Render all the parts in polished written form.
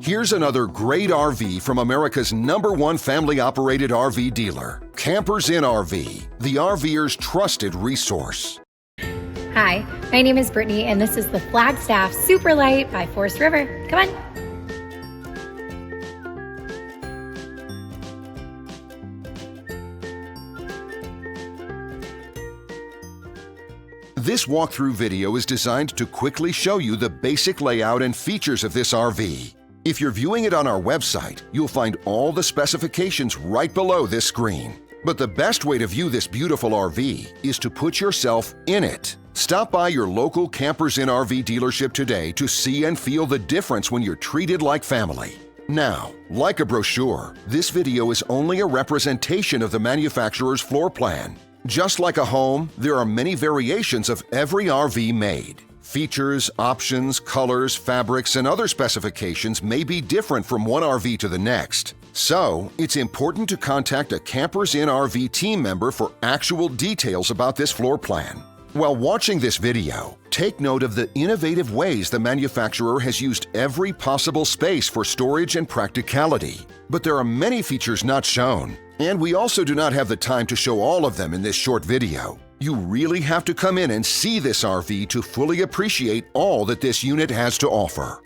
Here's another great RV from America's #1 family-operated RV dealer, Campers Inn RV, the RVer's trusted resource. Hi, my name is Brittany, and this is the Flagstaff Super Lite by Forest River. Come on. This walkthrough video is designed to quickly show you the basic layout and features of this RV. If you're viewing it on our website, you'll find all the specifications right below this screen. But the best way to view this beautiful RV is to put yourself in it. Stop by your local Campers Inn RV dealership today to see and feel the difference when you're treated like family. Now, like a brochure, this video is only a representation of the manufacturer's floor plan. Just like a home, there are many variations of every RV made. Features, options, colors, fabrics, and other specifications may be different from one RV to the next. So, it's important to contact a Campers Inn RV team member for actual details about this floor plan. While watching this video, take note of the innovative ways the manufacturer has used every possible space for storage and practicality. But there are many features not shown, and we also do not have the time to show all of them in this short video. You really have to come in and see this RV to fully appreciate all that this unit has to offer.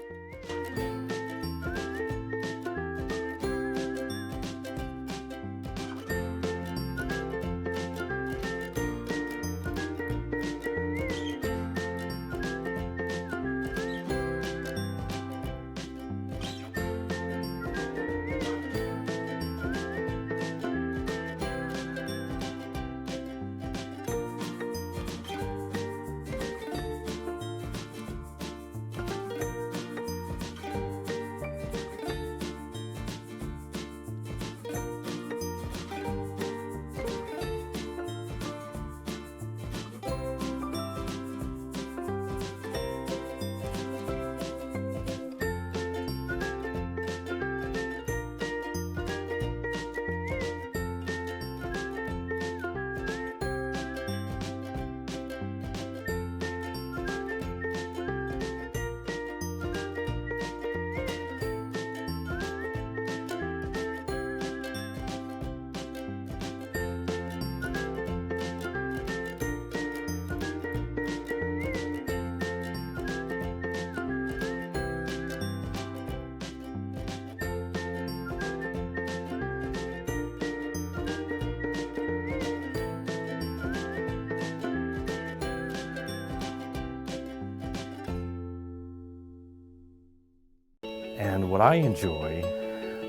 And what I enjoy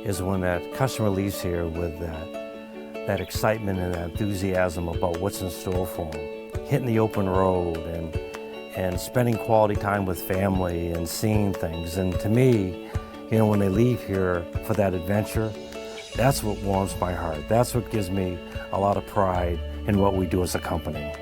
is when that customer leaves here with that excitement and that enthusiasm about what's in store for them. Hitting the open road and spending quality time with family and seeing things. And to me, you know, when they leave here for that adventure, that's what warms my heart. That's what gives me a lot of pride in what we do as a company.